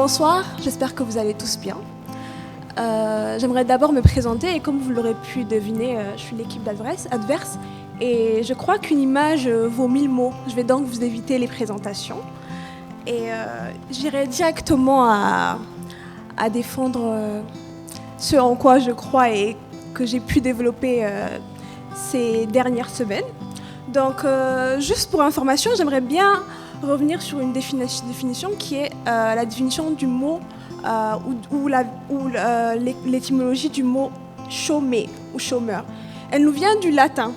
Bonsoir, j'espère que vous allez tous bien. J'aimerais d'abord me présenter et comme vous l'aurez pu deviner, je suis l'équipe Adverse et je crois qu'une image vaut 1000 mots. Je vais donc vous éviter les présentations et j'irai directement à défendre ce en quoi je crois et que j'ai pu développer ces dernières semaines. Donc, juste pour information, j'aimerais bien revenir sur une définition qui est la définition du mot ou l'étymologie du mot chômer ou chômeur. Elle nous vient du latin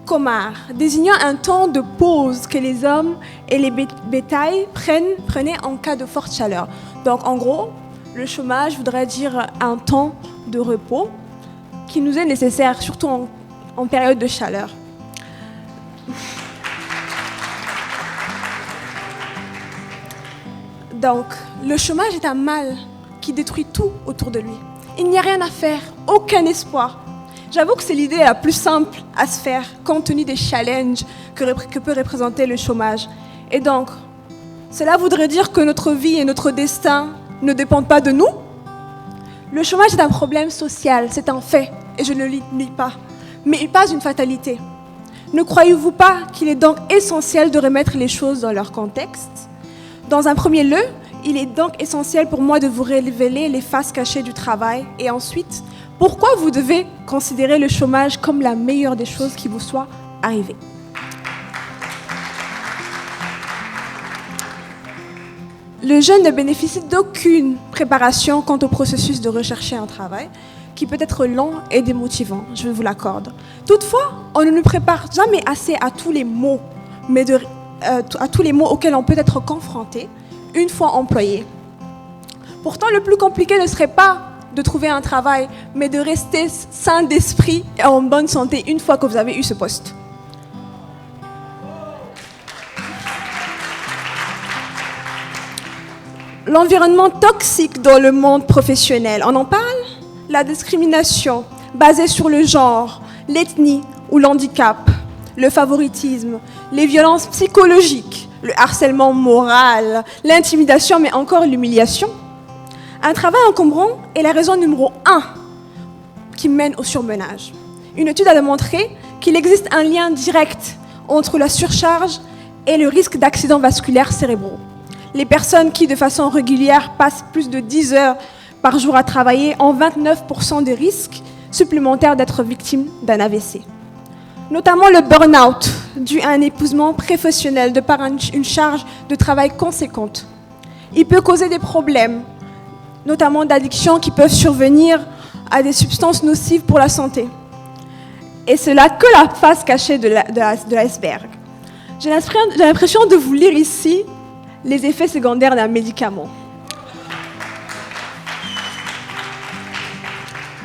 comar, désignant un temps de pause que les hommes et les bétails prenaient en cas de forte chaleur. Donc en gros, le chômage voudrait dire un temps de repos qui nous est nécessaire, surtout en période de chaleur. Donc, le chômage est un mal qui détruit tout autour de lui. Il n'y a rien à faire, aucun espoir. J'avoue que c'est l'idée la plus simple à se faire, compte tenu des challenges que peut représenter le chômage. Et donc, cela voudrait dire que notre vie et notre destin ne dépendent pas de nous. Le chômage est un problème social, c'est un fait, et je ne le nie pas, mais pas une fatalité. Ne croyez-vous pas qu'il est donc essentiel de remettre les choses dans leur contexte ? Dans un premier lieu, il est donc essentiel pour moi de vous révéler les faces cachées du travail et ensuite, pourquoi vous devez considérer le chômage comme la meilleure des choses qui vous soit arrivée. Le jeune ne bénéficie d'aucune préparation quant au processus de rechercher un travail, qui peut être long et démotivant, je vous l'accorde. Toutefois, on ne nous prépare jamais assez à tous les mots, à tous les mots auxquels on peut être confronté une fois employé. Pourtant, le plus compliqué ne serait pas de trouver un travail, mais de rester sain d'esprit et en bonne santé une fois que vous avez eu ce poste. L'environnement toxique dans le monde professionnel, on en parle ? La discrimination basée sur le genre, l'ethnie ou l'handicap, le favoritisme, les violences psychologiques, le harcèlement moral, l'intimidation, mais encore l'humiliation. Un travail encombrant est la raison numéro 1 qui mène au surmenage. Une étude a démontré qu'il existe un lien direct entre la surcharge et le risque d'accidents vasculaires cérébraux. Les personnes qui, de façon régulière, passent plus de 10 heures par jour à travailler ont 29% de risques supplémentaires d'être victimes d'un AVC. Notamment le burn-out, dû à un épuisement professionnel de par une charge de travail conséquente. Il peut causer des problèmes, notamment d'addiction qui peuvent survenir à des substances nocives pour la santé. Et cela que la face cachée de l'iceberg. J'ai l'impression de vous lire ici les effets secondaires d'un médicament.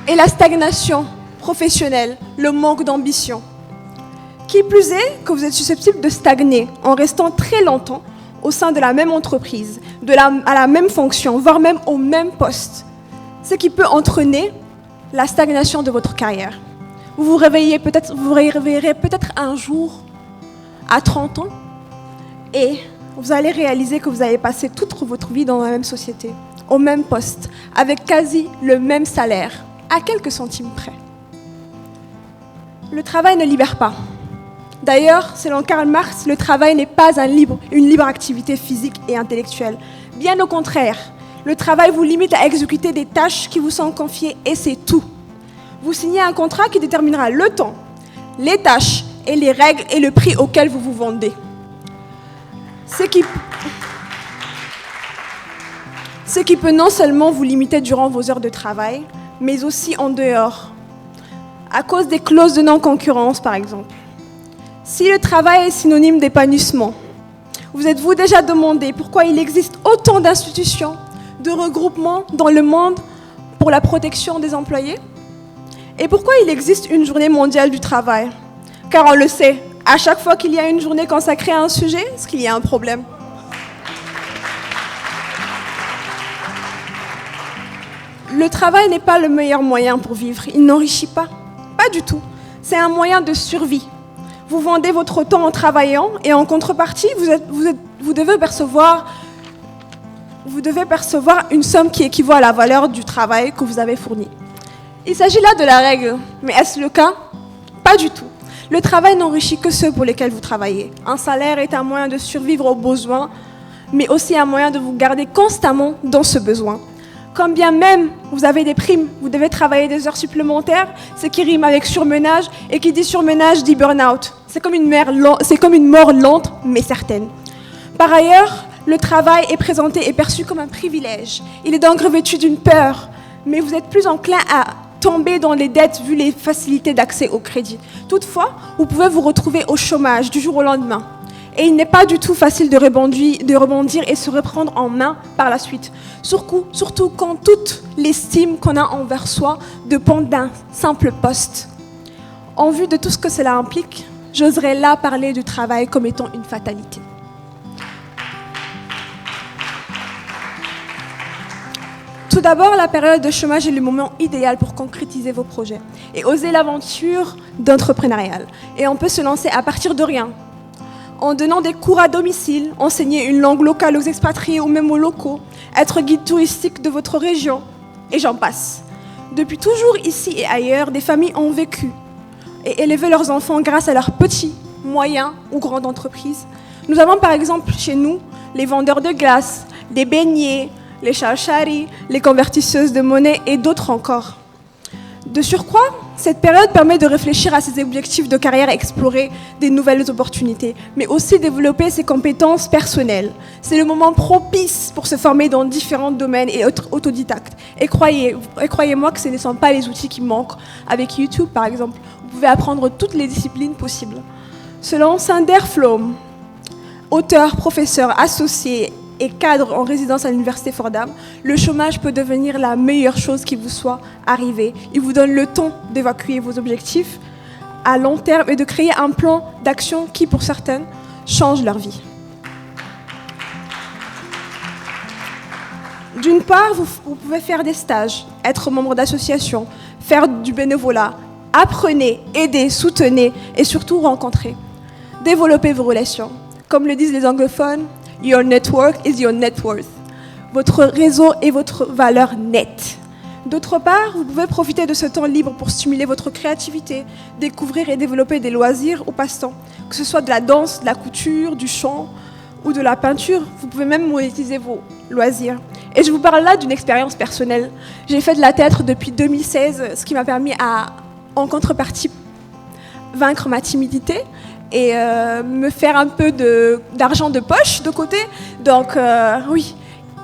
Et la stagnation professionnelle, le manque d'ambition. Qui plus est que vous êtes susceptible de stagner en restant très longtemps au sein de la même entreprise, à la même fonction, voire même au même poste. Ce qui peut entraîner la stagnation de votre carrière. Vous vous réveillerez peut-être un jour à 30 ans et vous allez réaliser que vous avez passé toute votre vie dans la même société, au même poste, avec quasi le même salaire, à quelques centimes près. Le travail ne libère pas. D'ailleurs, selon Karl Marx, le travail n'est pas une libre activité physique et intellectuelle. Bien au contraire, le travail vous limite à exécuter des tâches qui vous sont confiées et c'est tout. Vous signez un contrat qui déterminera le temps, les tâches et les règles et le prix auquel vous vous vendez. Ce qui peut non seulement vous limiter durant vos heures de travail, mais aussi en dehors, à cause des clauses de non-concurrence par exemple. Si le travail est synonyme d'épanouissement, vous êtes-vous déjà demandé pourquoi il existe autant d'institutions, de regroupements dans le monde pour la protection des employés ? Et pourquoi il existe une journée mondiale du travail ? Car on le sait, à chaque fois qu'il y a une journée consacrée à un sujet, c'est qu'il y a un problème. Le travail n'est pas le meilleur moyen pour vivre, il n'enrichit pas. Pas du tout. C'est un moyen de survie. Vous vendez votre temps en travaillant et en contrepartie, vous devez percevoir vous devez percevoir une somme qui équivaut à la valeur du travail que vous avez fourni. Il s'agit là de la règle, mais est-ce le cas? Pas du tout. Le travail n'enrichit que ceux pour lesquels vous travaillez. Un salaire est un moyen de survivre aux besoins, mais aussi un moyen de vous garder constamment dans ce besoin. Quand bien même vous avez des primes, vous devez travailler des heures supplémentaires, ce qui rime avec surmenage, et qui dit surmenage dit burn-out. C'est comme une mort lente, mais certaine. Par ailleurs, le travail est présenté et perçu comme un privilège. Il est donc revêtu d'une peur, mais vous êtes plus enclin à tomber dans les dettes vu les facilités d'accès au crédit. Toutefois, vous pouvez vous retrouver au chômage du jour au lendemain. Et il n'est pas du tout facile de rebondir et se reprendre en main par la suite. Surtout quand toute l'estime qu'on a envers soi dépend d'un simple poste. En vue de tout ce que cela implique, j'oserais là parler du travail comme étant une fatalité. Tout d'abord, la période de chômage est le moment idéal pour concrétiser vos projets et oser l'aventure d'entrepreneurial. Et on peut se lancer à partir de rien. En donnant des cours à domicile, enseigner une langue locale aux expatriés ou même aux locaux, être guide touristique de votre région, et j'en passe. Depuis toujours, ici et ailleurs, des familles ont vécu et élevé leurs enfants grâce à leurs petits, moyens ou grandes entreprises. Nous avons par exemple chez nous les vendeurs de glace, les beignets, les chauchari, les convertisseuses de monnaie et d'autres encore. De surcroît, cette période permet de réfléchir à ses objectifs de carrière et explorer des nouvelles opportunités, mais aussi développer ses compétences personnelles. C'est le moment propice pour se former dans différents domaines et être autodidacte. Et croyez-moi que ce ne sont pas les outils qui manquent. Avec YouTube, par exemple, vous pouvez apprendre toutes les disciplines possibles. Selon Sander Flom, auteur, professeur, associé et cadre en résidence à l'université Fordham, le chômage peut devenir la meilleure chose qui vous soit arrivée. Il vous donne le temps d'évacuer vos objectifs à long terme et de créer un plan d'action qui, pour certaines, change leur vie. D'une part, vous pouvez faire des stages, être membre d'associations, faire du bénévolat, apprenez, aidez, soutenez et surtout rencontrez. Développez vos relations. Comme le disent les anglophones, your network is your net worth. Votre réseau est votre valeur nette. D'autre part, vous pouvez profiter de ce temps libre pour stimuler votre créativité, découvrir et développer des loisirs ou passe-temps, que ce soit de la danse, de la couture, du chant ou de la peinture. Vous pouvez même monétiser vos loisirs. Et je vous parle là d'une expérience personnelle. J'ai fait de la théâtre depuis 2016, ce qui m'a permis en contrepartie, vaincre ma timidité et me faire un peu d'argent de poche de côté. Donc oui,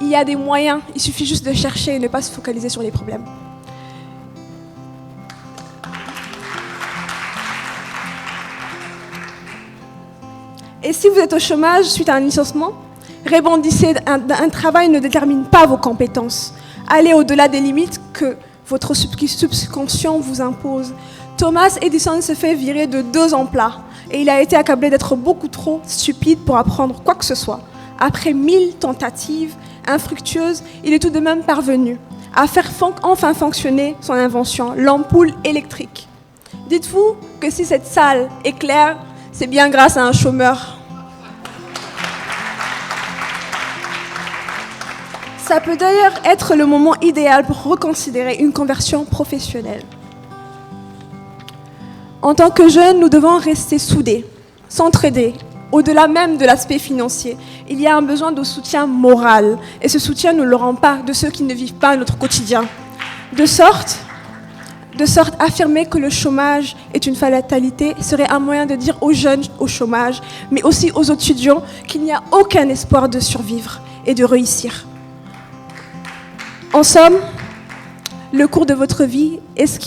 il y a des moyens, il suffit juste de chercher et ne pas se focaliser sur les problèmes. Et si vous êtes au chômage suite à un licenciement, rebondissez, un travail ne détermine pas vos compétences. Allez au-delà des limites que votre subconscient vous impose. Thomas Edison se fait virer de 2 emplois et il a été accablé d'être beaucoup trop stupide pour apprendre quoi que ce soit. Après 1000 tentatives infructueuses, il est tout de même parvenu à faire enfin fonctionner son invention, l'ampoule électrique. Dites-vous que si cette salle est claire, c'est bien grâce à un chômeur. Ça peut d'ailleurs être le moment idéal pour reconsidérer une conversion professionnelle. En tant que jeunes, nous devons rester soudés, s'entraider. Au-delà même de l'aspect financier, il y a un besoin de soutien moral. Et ce soutien ne le rend pas de ceux qui ne vivent pas notre quotidien. De sorte, affirmer que le chômage est une fatalité serait un moyen de dire aux jeunes au chômage, mais aussi aux étudiants qu'il n'y a aucun espoir de survivre et de réussir. En somme, le cours de votre vie est ce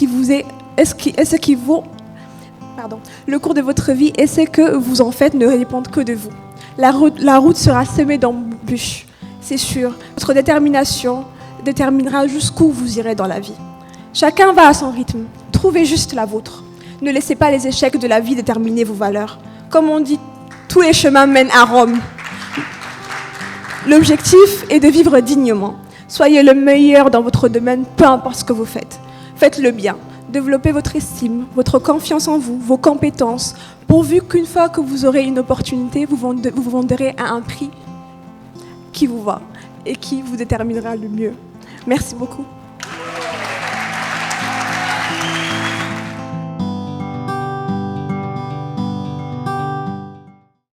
que vous en faites ne dépend que de vous. La route sera semée d'embûches, c'est sûr. Votre détermination déterminera jusqu'où vous irez dans la vie. Chacun va à son rythme. Trouvez juste la vôtre. Ne laissez pas les échecs de la vie déterminer vos valeurs. Comme on dit, tous les chemins mènent à Rome. L'objectif est de vivre dignement. Soyez le meilleur dans votre domaine, peu importe ce que vous faites. Faites-le bien. Développez votre estime, votre confiance en vous, vos compétences, pourvu qu'une fois que vous aurez une opportunité, vous vendrez à un prix qui vous va. et qui vous déterminera le mieux. Merci beaucoup.